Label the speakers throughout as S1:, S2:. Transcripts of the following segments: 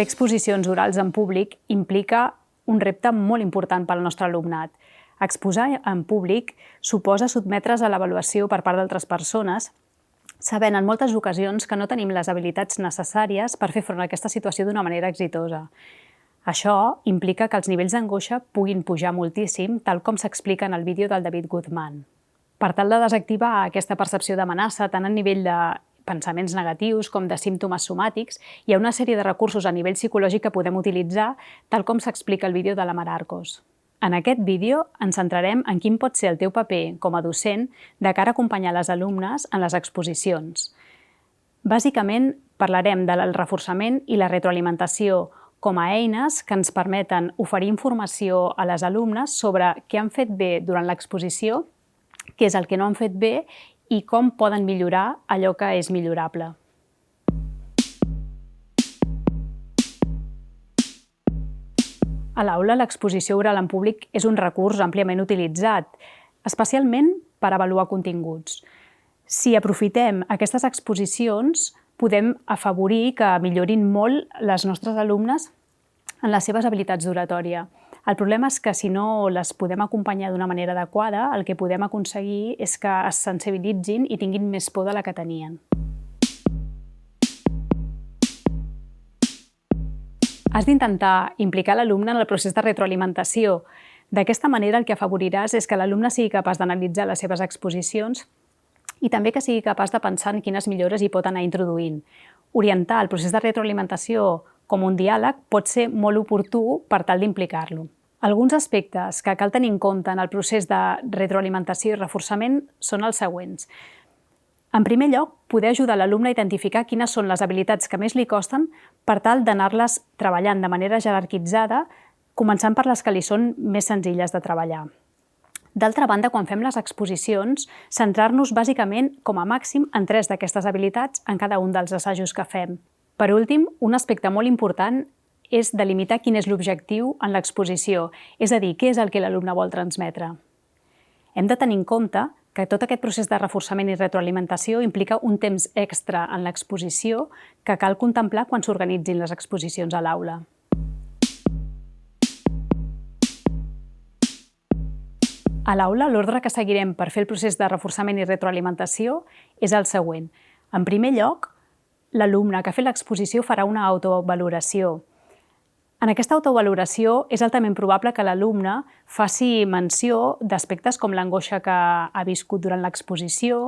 S1: Fer exposicions orals en públic implica un repte molt important pel nostre alumnat. Exposar en públic suposa sotmetre's a l'avaluació per part d'altres persones, sabent en moltes ocasions que no tenim les habilitats necessàries per fer front a aquesta situació d'una manera exitosa. Això implica que els nivells d'angoixa puguin pujar moltíssim, tal com s'explica en el vídeo del David Guzmán. Per tal de desactivar aquesta percepció d'amenaça, tant a nivell de pensaments negatius com de símptomes somàtics, hi ha una sèrie de recursos a nivell psicològic que podem utilitzar, tal com s'explica al vídeo de la Mar Arcos. En aquest vídeo ens centrarem en quin pot ser el teu paper com a docent de cara a acompanyar les alumnes en les exposicions. Bàsicament, parlarem del reforçament i la retroalimentació com a eines que ens permeten oferir informació a les alumnes sobre què han fet bé durant l'exposició, què és el que no han fet bé i com poden millorar allò que és millorable. A l'aula, l'exposició oral en públic és un recurs àmpliament utilitzat, especialment per avaluar continguts. Si aprofitem aquestes exposicions, podem afavorir que millorin molt les nostres alumnes en les seves habilitats d'oratòria. El problema és que si no les podem acompanyar d'una manera adequada, el que podem aconseguir és que es sensibilitzin i tinguin més por de la que tenien. Has d'intentar implicar l'alumne en el procés de retroalimentació. D'aquesta manera el que afavoriràs és que l'alumne sigui capaç d'analitzar les seves exposicions i també que sigui capaç de pensar en quines millores hi pot anar introduint. Orientar el procés de retroalimentació com un diàleg pot ser molt oportú per tal d'implicar-lo. Alguns aspectes que cal tenir en compte en el procés de retroalimentació i reforçament són els següents. En primer lloc, poder ajudar l'alumne a identificar quines són les habilitats que més li costen per tal d'anar-les treballant de manera jerarquitzada, començant per les que li són més senzilles de treballar. D'altra banda, quan fem les exposicions, centrar-nos bàsicament com a màxim en 3 d'aquestes habilitats en cada un dels assajos que fem. Per últim, un aspecte molt important és delimitar quin és l'objectiu en l'exposició, és a dir, què és el que l'alumne vol transmetre. Hem de tenir en compte que tot aquest procés de reforçament i retroalimentació implica un temps extra en l'exposició que cal contemplar quan s'organitzin les exposicions a l'aula. A l'aula, l'ordre que seguirem per fer el procés de reforçament i retroalimentació és el següent. En primer lloc, l'alumne que ha fet l'exposició farà una autovaloració. En aquesta autovaloració és altament probable que l'alumne faci menció d'aspectes com l'angoixa que ha viscut durant l'exposició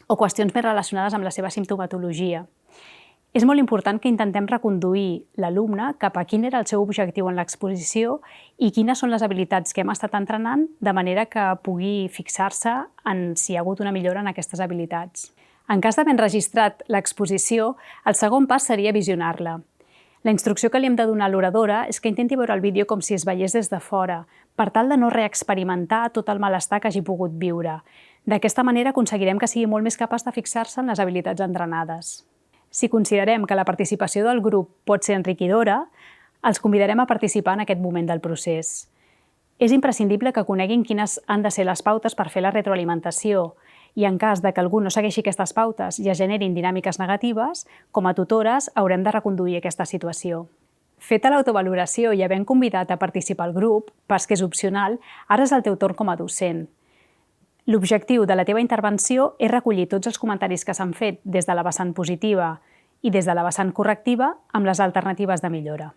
S1: o qüestions més relacionades amb la seva simptomatologia. És molt important que intentem reconduir l'alumne cap a quin era el seu objectiu en l'exposició i quines són les habilitats que hem estat entrenant, de manera que pugui fixar-se en si hi ha hagut una millora en aquestes habilitats. En cas d'haver enregistrat l'exposició, el segon pas seria visionar-la. La instrucció que li hem de donar a l'oradora és que intenti veure el vídeo com si es veiés des de fora, per tal de no reexperimentar tot el malestar que hagi pogut viure. D'aquesta manera aconseguirem que sigui molt més capaç de fixar-se en les habilitats entrenades. Si considerem que la participació del grup pot ser enriquidora, els convidarem a participar en aquest moment del procés. És imprescindible que coneguin quines han de ser les pautes per fer la retroalimentació i en cas de que algú no segueixi aquestes pautes i es generin dinàmiques negatives, com a tutores haurem de reconduir aquesta situació. Feta l'autavaloració i havent convidat a participar al grup, pas que és opcional, ara és el teu torn com a docent. L'objectiu de la teva intervenció és recollir tots els comentaris que s'han fet des de la vessant positiva i des de la vessant correctiva amb les alternatives de millora.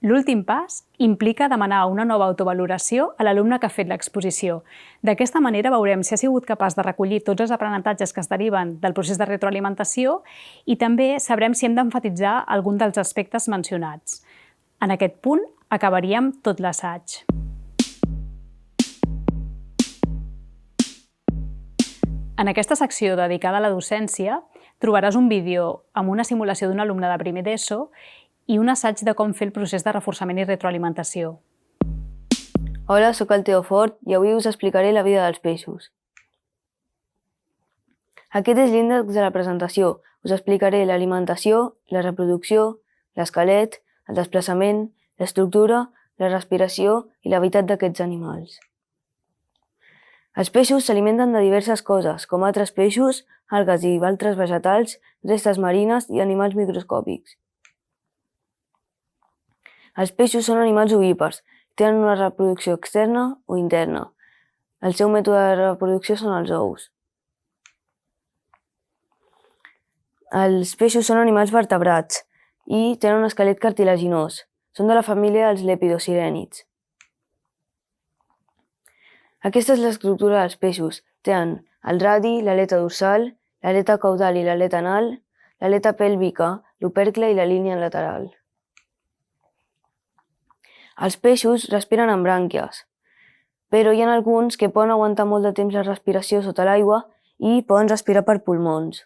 S1: L'últim pas implica demanar una nova autovaloració a l'alumne que ha fet l'exposició. D'aquesta manera veurem si ha sigut capaç de recollir tots els aprenentatges que es deriven del procés de retroalimentació i també sabrem si hem d'emfatitzar algun dels aspectes mencionats. En aquest punt acabaríem tot l'assaig. En aquesta secció dedicada a la docència trobaràs un vídeo amb una simulació d'un alumne de primer d'ESO i un assaig de com fer el procés de reforçament i retroalimentació.
S2: Hola, sóc el Teo Fort i avui us explicaré la vida dels peixos. Aquest és l'índex de la presentació. Us explicaré l'alimentació, la reproducció, l'esquelet, el desplaçament, l'estructura, la respiració i l'hàbitat d'aquests animals. Els peixos s'alimenten de diverses coses, com altres peixos, algues i altres vegetals, restes marines i animals microscòpics. Els peixos són animals ovípars. Tenen una reproducció externa o interna. El seu mètode de reproducció són els ous. Els peixos són animals vertebrats i tenen un esquelet cartilaginós. Són de la família dels lepidosirènids. Aquesta és l'estructura dels peixos. Tenen el radi, l'aleta dorsal, l'aleta caudal i l'aleta anal, l'aleta pèlvica, l'opercle i la línia lateral. Els peixos respiren amb brànquies, però hi ha alguns que poden aguantar molt de temps la respiració sota l'aigua i poden respirar per pulmons.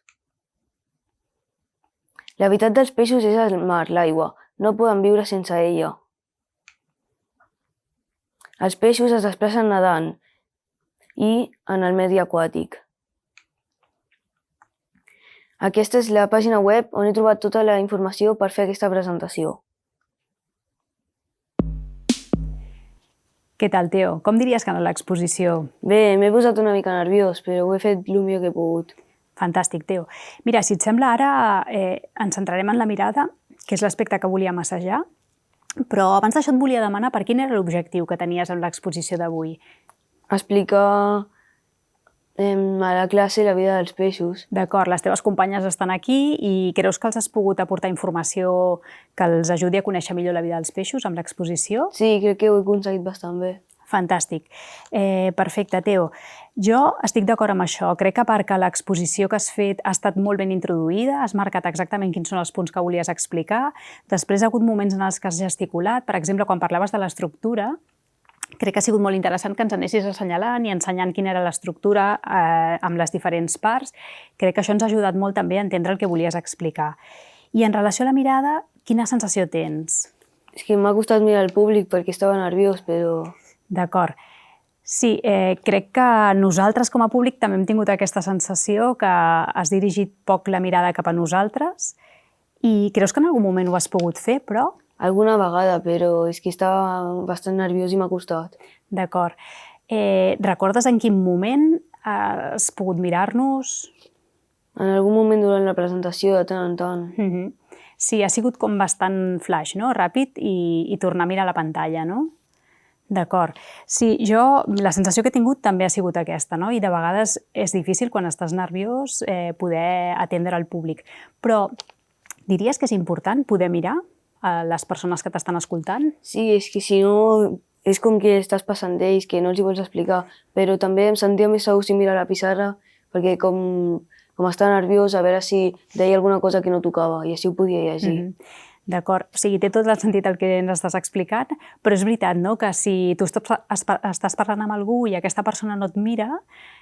S2: L'hàbitat dels peixos és el mar, l'aigua. No poden viure sense ella. Els peixos es desplacen nedant i en el medi aquàtic. Aquesta és la pàgina web on he trobat tota la informació per fer aquesta presentació.
S1: Què tal, Teo? Com diries que ha anat l'exposició?
S2: Bé, m'he posat una mica nerviós, però ho he fet el millor que he pogut.
S1: Fantàstic, Teo. Mira, si et sembla, ara ens centrarem en la mirada, que és l'aspecte que volíem assajar, però abans d'això et volia demanar per quin era l'objectiu que tenies amb l'exposició d'avui.
S2: Explicar a la classe la vida dels peixos.
S1: D'acord, les teves companyes estan aquí i creus que els has pogut aportar informació que els ajudi a conèixer millor la vida dels peixos amb l'exposició?
S2: Sí, crec que ho he aconseguit bastant bé.
S1: Fantàstic. Perfecte, Teo. Jo estic d'acord amb això. Crec que perquè l'exposició que has fet ha estat molt ben introduïda, has marcat exactament quins són els punts que volies explicar. Després ha hagut moments en els que has gesticulat. Per exemple, quan parlaves de l'estructura, crec que ha sigut molt interessant que ens anessis assenyalant i ensenyant quina era l'estructura amb les diferents parts. Crec que això ens ha ajudat molt també a entendre el que volies explicar. I en relació a la mirada, quina sensació tens?
S2: És que m'ha costat mirar el públic perquè estava nerviós, però...
S1: D'acord. Sí, crec que nosaltres com a públic també hem tingut aquesta sensació que has dirigit poc la mirada cap a nosaltres i creus que en algun moment ho has pogut fer, però...
S2: Alguna vegada, però és que estava bastant nerviós i m'ha costat.
S1: D'acord. Recordes en quin moment has pogut mirar-nos?
S2: En algun moment durant la presentació, de tant en tant.
S1: Sí, ha sigut com bastant flash, no? Ràpid i tornar a mirar la pantalla, no? D'acord. Sí, jo la sensació que he tingut també ha sigut aquesta, no? I de vegades és difícil quan estàs nerviós poder atendre el públic. Però diries que és important poder mirar a les persones que t'estan escoltant?
S2: Sí, és que si no és com que estàs passant d'ells, que no els hi vols explicar, però també em sentia més segur si mirar la pissarra, perquè com estava nerviós, a veure si deia alguna cosa que no tocava i així ho podia llegir.
S1: D'acord, o sigui, té tot el sentit el que ens estàs explicant, però és veritat, no?, que si tu estàs parlant amb algú i aquesta persona no et mira,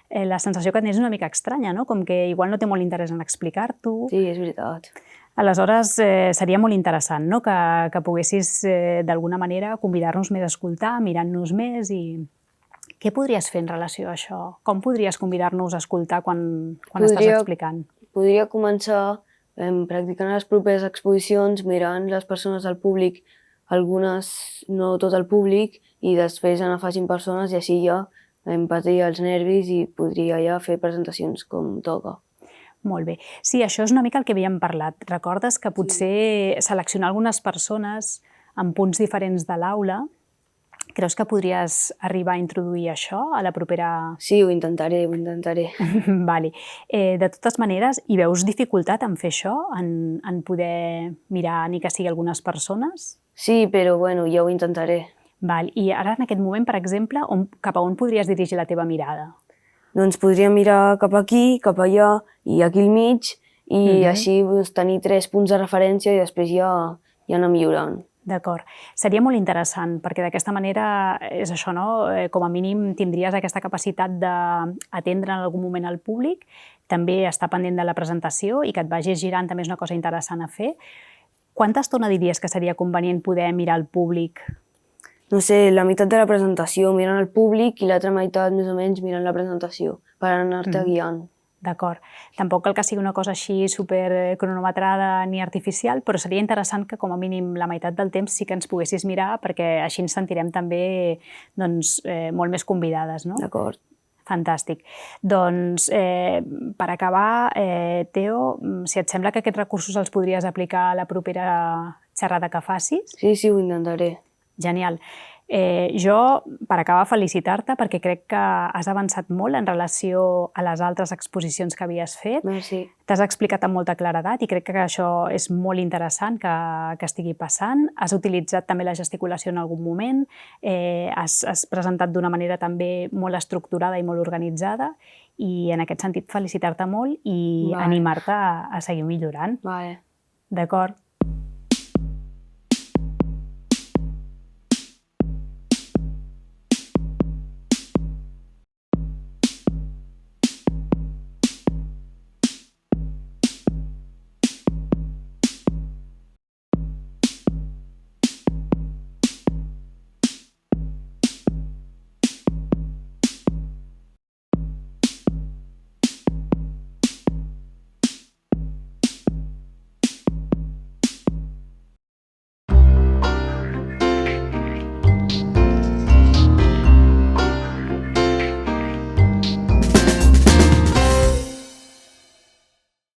S1: la sensació que tens és una mica estranya, no?, com que igual no té molt interès en explicar-t'ho.
S2: Sí, és veritat.
S1: Aleshores, seria molt interessant, no?, que poguessis d'alguna manera convidar-nos més a escoltar, mirant-nos més i... Què podries fer en relació a això? Com podries convidar-nos a escoltar quan estàs explicant?
S2: Podria començar practicant les properes exposicions, mirant les persones del públic, algunes no tot el públic, i després anar afegint persones i així ja em patria els nervis i podria ja fer presentacions com toca.
S1: Molt bé. Sí, això és una mica el que havíem parlat. Recordes que potser seleccionar algunes persones en punts diferents de l'aula. Creus que podries arribar a introduir això a la propera...
S2: Sí, ho intentaré.
S1: Vale. De totes maneres, hi veus dificultat en fer això? En poder mirar ni que sigui algunes persones?
S2: Sí, però bueno, ja ho intentaré.
S1: Val. I ara, en aquest moment, per exemple, cap a on podries dirigir la teva mirada?
S2: Doncs podria mirar cap aquí, cap allà i aquí al mig, i així tenir 3 punts de referència i després ja anar millorant.
S1: D'acord. Seria molt interessant, perquè d'aquesta manera és això, no? Com a mínim tindries aquesta capacitat d'atendre en algun moment al públic, també estar pendent de la presentació i que et vagis girant també és una cosa interessant a fer. Quanta estona diries que seria convenient poder mirar el públic?
S2: No sé, la meitat de la presentació mirant el públic i l'altra meitat més o menys mirant la presentació per anar-te guiant.
S1: D'acord. Tampoc cal que sigui una cosa així super cronometrada ni artificial, però seria interessant que com a mínim la meitat del temps sí que ens poguessis mirar perquè així ens sentirem també molt més convidades, no?
S2: D'acord.
S1: Fantàstic. Doncs, per acabar, Teo, si et sembla que aquests recursos els podries aplicar a la propera xerrada que facis.
S2: Sí, ho intentaré.
S1: Genial. Jo, per acabar, felicitar-te perquè crec que has avançat molt en relació a les altres exposicions que havies fet.
S2: Merci.
S1: T'has explicat amb molta claredat i crec que això és molt interessant que estigui passant. Has utilitzat també la gesticulació en algun moment, has presentat d'una manera també molt estructurada i molt organitzada i en aquest sentit felicitar-te molt i animar-te a seguir millorant.
S2: Vale.
S1: D'acord?